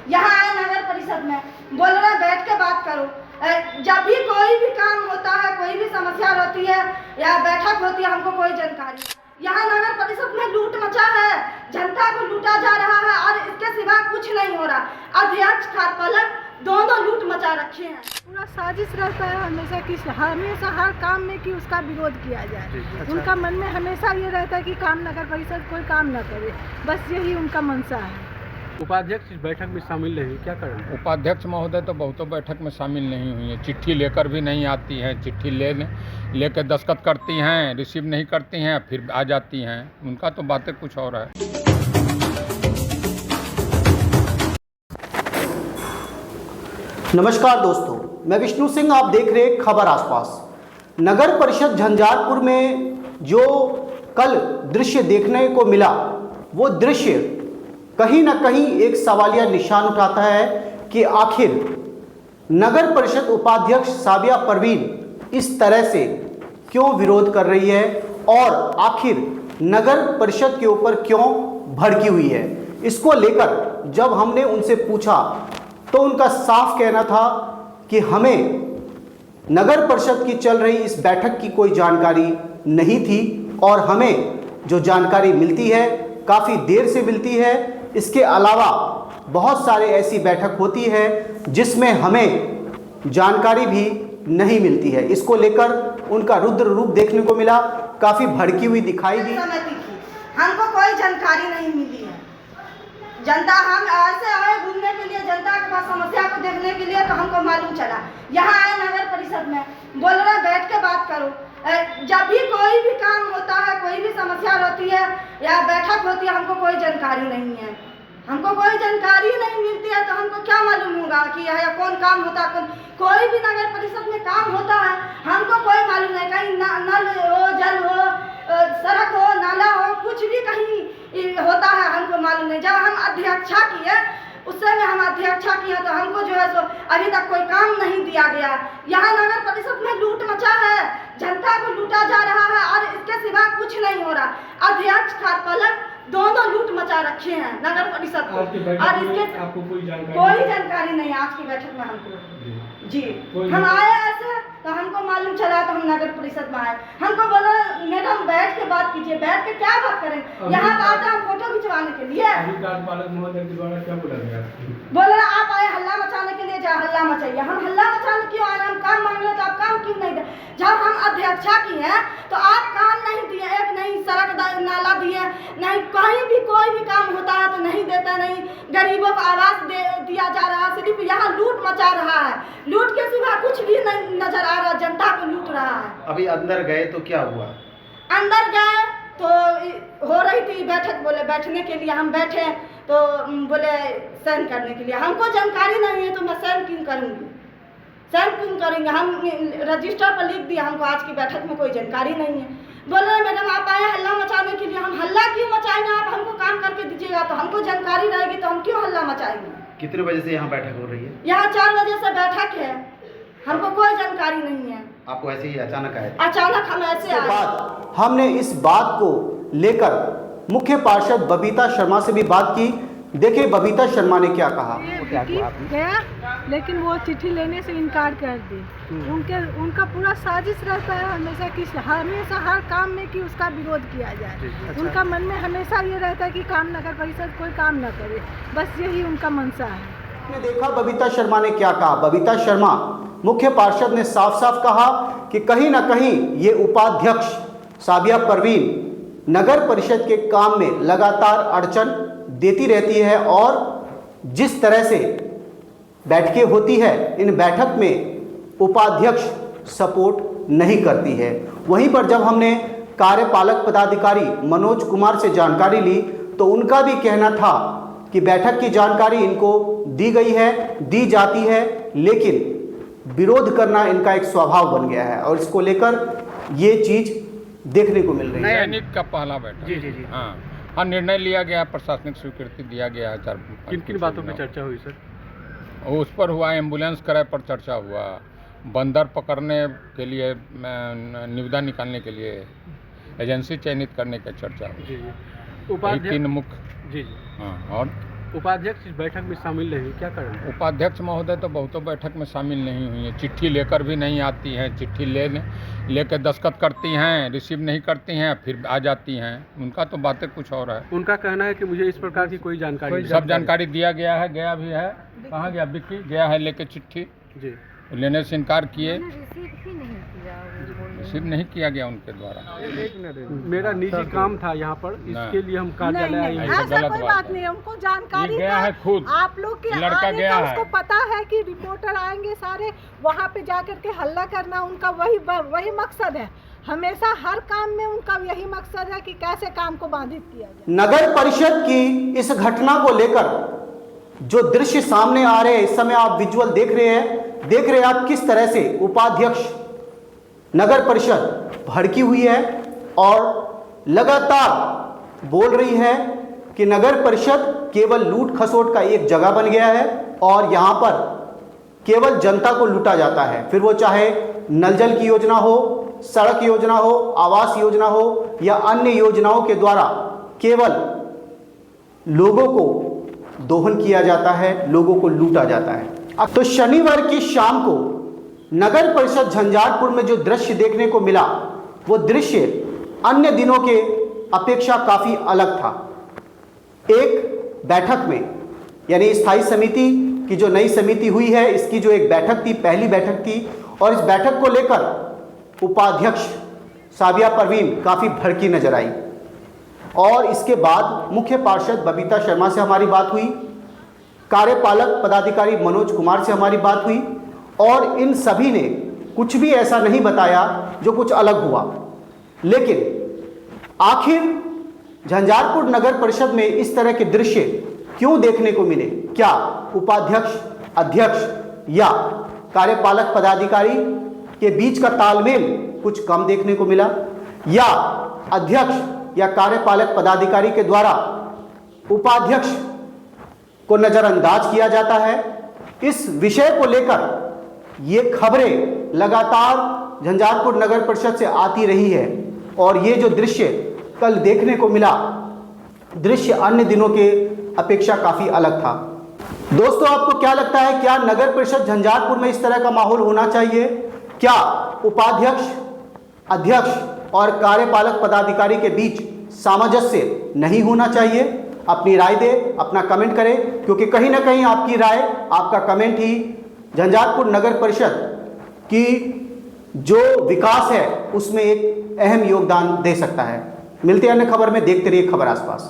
यहाँ आए नगर परिषद में, बोल रहे बैठ के बात करो। जब भी कोई भी काम होता है, कोई भी समस्या होती है या बैठक होती है, हमको कोई जानकारी। यहाँ नगर परिषद में लूट मचा है, जनता को लूटा जा रहा है और इसके सिवा कुछ नहीं हो रहा। अध्यक्ष कार्यपालक दोनों लूट मचा रखे हैं। पूरा साजिश रहता है हमेशा हर काम में कि उसका विरोध किया जाए। अच्छा। उनका मन में हमेशा ये रहता है कि काम नगर परिषद कोई काम न करे, बस यही उनका मंशा है। उपाध्यक्ष इस बैठक में शामिल नहीं, क्या करें? उपाध्यक्ष महोदय तो बहुतों बैठक में शामिल नहीं हुई हैं, चिट्ठी लेकर भी नहीं आती हैं, चिट्ठी लेकर दस्तखत करती हैं, रिसीव नहीं करती हैं, फिर आ जाती हैं। उनका तो बातें कुछ और है। नमस्कार दोस्तों, मैं विष्णु सिंह, आप देख रहे हैं खबर आसपास। नगर परिषद झंझारपुर में जो कल दृश्य देखने को मिला, वो दृश्य कहीं ना कहीं एक सवालिया निशान उठाता है कि आखिर नगर परिषद उपाध्यक्ष साबिया परवीन इस तरह से क्यों विरोध कर रही है और आखिर नगर परिषद के ऊपर क्यों भड़की हुई है। इसको लेकर जब हमने उनसे पूछा तो उनका साफ कहना था कि हमें नगर परिषद की चल रही इस बैठक की कोई जानकारी नहीं थी और हमें जो जानकारी मिलती है काफ़ी देर से मिलती है। इसके अलावा बहुत सारे ऐसी बैठक होती है जिसमें हमें जानकारी भी नहीं मिलती है। इसको लेकर उनका रुद्र रूप देखने को मिला, काफ़ी भड़की हुई दिखाई दी। हमको कोई जानकारी नहीं मिली है। जनता हम ऐसे आए घूमने के लिए, जनता के पास समस्या को देखने के लिए, तो हमको मालूम चला। यहाँ आए नगर परिषद में, बोल रहे बैठ के बात करो। जब भी कोई भी काम होता है, कोई भी समस्या होती है या बैठक होती है, हमको कोई जानकारी नहीं है। हमको कोई जानकारी नहीं मिलती है तो हमको क्या मालूम होगा कि या कौन काम होता है। कोई भी नगर परिषद में काम होता है, हमको कोई मालूम नहीं। कहीं नल हो, जल हो, सड़क हो, नाला हो, कुछ भी कहीं होता है हमको मालूम नहीं। जब हम अध्यक्षा किए, उस समय हम अध्यक्षा किए तो हमको जो है सो अभी तक कोई काम नहीं दिया गया। यहाँ नगर परिषद में लूट मचा है, जनता को लूटा जा रहा है और इसके सिवा कुछ नहीं हो रहा। अध्यक्ष कार्यपालक दोनों लूट मचा रखे हैं नगर परिषद को और इसके आपको कोई जानकारी नहीं। आज की बैठक में हमको जी हम आए ऐसे तो हमको मालूम चला तो हम नगर परिषद में आए। हमको बोला मैडम बैठ के बात कीजिए। बैठ के क्या बात करें? यहाँ बात है हम फोटो खिंचवाने के लिए। कार्यपालक महोदय के द्वारा क्या बोला गया? बोल रहे आप आए हल्ला मचाने के लिए, जा हल्ला मचाइए। हम हल्ला मचाने क्यों आए? हम काम मांग रहे तो आप काम क्यों नहीं दे? जब हम अध्यक्षा की हैं तो आप काम नहीं दिए, एक नहीं सड़क नाला दिए, नहीं कहीं भी कोई भी काम होता है तो नहीं देता, नहीं गरीबों को आवास दिया जा रहा है। सिर्फ यहाँ लूट मचा रहा है, लूट के सिवा कुछ भी नहीं नजर आ रहा, जनता को लूट रहा है। अभी अंदर गए तो क्या हुआ? अंदर गए तो हो रही थी बैठक, बोले बैठने के लिए। हम बैठे तो बोले साइन करने के लिए। हमको जानकारी नहीं है तो मैं साइन क्यों करूँगी? साइन क्यों करेंगे? हम रजिस्टर पर लिख दिया, हमको आज की बैठक में कोई जानकारी नहीं है। बोल रहे मैडम आप आए हल्ला मचाने के लिए। हम हल्ला क्यों मचाएंगे? आप हमको काम करके दीजिएगा तो हमको जानकारी रहेगी तो हम क्यों हल्ला मचाएंगे? कितने बजे से यहाँ बैठक हो रही है? यहाँ 4 बजे से बैठक है, हमको कोई जानकारी नहीं है। आपको ऐसे ही अचानक आए? अचानक हम ऐसे आए। हमने इस बात को लेकर मुख्य पार्षद बबीता शर्मा से भी बात की। देखिए बबीता शर्मा ने क्या कहा। गया लेकिन वो चिट्ठी लेने से इनकार कर दी। उनका पूरा साजिश रहता है हमेशा हर काम में कि उसका विरोध किया जाए। अच्छा। उनका मन में हमेशा ये रहता है कि काम नगर परिषद कोई काम न करे, बस यही उनका मंशा है। आपने देखा बबीता शर्मा ने क्या कहा। बबीता शर्मा मुख्य पार्षद ने साफ साफ कहा कि कहीं ना कहीं ये उपाध्यक्ष साबिया परवीन नगर परिषद के काम में लगातार अड़चन देती रहती है और जिस तरह से बैठकें होती है, इन बैठक में उपाध्यक्ष सपोर्ट नहीं करती है। वहीं पर जब हमने कार्यपालक पदाधिकारी मनोज कुमार से जानकारी ली तो उनका भी कहना था कि बैठक की जानकारी इनको दी गई है, दी जाती है, लेकिन विरोध करना इनका एक स्वभाव बन गया है और इसको लेकर ये चीज देखने को मिल रही है। सैनिक का पहला बैठक। जी। हाँ, निर्णय लिया गया, प्रशासनिक स्वीकृति दिया गया है। किन किन बातों पर चर्चा हुई सर? उस पर हुआ, एम्बुलेंस किराए पर चर्चा हुआ, बंदर पकड़ने के लिए, निविदा निकालने के लिए एजेंसी चयनित करने की चर्चा हुई। जी। उपाध्यक्ष 3 मुख्य। जी। हाँ, और उपाध्यक्ष इस बैठक में शामिल नहीं, क्या कारण है? उपाध्यक्ष महोदय तो बहुतों बैठक में शामिल नहीं हुई है, चिट्ठी लेकर भी नहीं आती हैं, चिट्ठी लेकर दस्तखत करती हैं, रिसीव नहीं करती हैं, फिर आ जाती हैं। उनका तो बातें कुछ और है। उनका कहना है कि मुझे इस प्रकार की कोई जानकारी नहीं। सब जानकारी दिया गया है, गया भी है। कहाँ गया विक्की? गया है लेके चिट्ठी, जी लेने से इनकार किए, रिसीव नहीं किया गया उनके द्वारा। मेरा निजी काम था यहाँ पर, इसके लिए हम कार्यालय आए नहीं, हैं। ऐसा गलत कोई बात बात है। नहीं है, उनको जानकारी ये गया है खुद, आप लोग के लड़का आने गया का है। उसको पता है कि रिपोर्टर आएंगे सारे, वहाँ पे जाकर के हल्ला करना उनका वही मकसद है। हमेशा हर काम में उनका यही मकसद है कि कैसे काम को बाधित किया जाए। नगर परिषद की इस घटना को लेकर जो दृश्य सामने आ रहे हैं, इस समय आप विजुअल देख रहे हैं आप किस तरह से उपाध्यक्ष नगर परिषद भड़की हुई है और लगातार बोल रही है कि नगर परिषद केवल लूट खसोट का एक जगह बन गया है और यहां पर केवल जनता को लूटा जाता है, फिर वो चाहे नल जल की योजना हो, सड़क योजना हो, आवास योजना हो या अन्य योजनाओं के द्वारा केवल लोगों को दोहन किया जाता है, लोगों को लूटा जाता है। अब तो शनिवार की शाम को नगर परिषद झंझारपुर में जो दृश्य देखने को मिला, वो दृश्य अन्य दिनों के अपेक्षा काफी अलग था। एक बैठक में, यानी स्थायी समिति की जो नई समिति हुई है, इसकी जो एक बैठक थी, पहली बैठक थी, और इस बैठक को लेकर उपाध्यक्ष साबिया परवीन काफी भड़की नजर आई। और इसके बाद मुख्य पार्षद बबीता शर्मा से हमारी बात हुई, कार्यपालक पदाधिकारी मनोज कुमार से हमारी बात हुई, और इन सभी ने कुछ भी ऐसा नहीं बताया जो कुछ अलग हुआ। लेकिन आखिर झंझारपुर नगर परिषद में इस तरह के दृश्य क्यों देखने को मिले? क्या उपाध्यक्ष, अध्यक्ष या कार्यपालक पदाधिकारी के बीच का तालमेल कुछ कम देखने को मिला, या अध्यक्ष या कार्यपालक पदाधिकारी के द्वारा उपाध्यक्ष को नजरअंदाज किया जाता है? इस विषय को लेकर ये खबरें लगातार झंझारपुर नगर परिषद से आती रही है और ये जो दृश्य कल देखने को मिला, दृश्य अन्य दिनों के अपेक्षा काफी अलग था। दोस्तों, आपको क्या लगता है, क्या नगर परिषद झंझारपुर में इस तरह का माहौल होना चाहिए? क्या उपाध्यक्ष, अध्यक्ष और कार्यपालक पदाधिकारी के बीच सामंजस्य नहीं होना चाहिए? अपनी राय दें, अपना कमेंट करें, क्योंकि कहीं ना कहीं आपकी राय, आपका कमेंट ही झंझारपुर नगर परिषद की जो विकास है उसमें एक अहम योगदान दे सकता है। मिलते हैं अन्य खबर में, देखते रहिए खबर आसपास।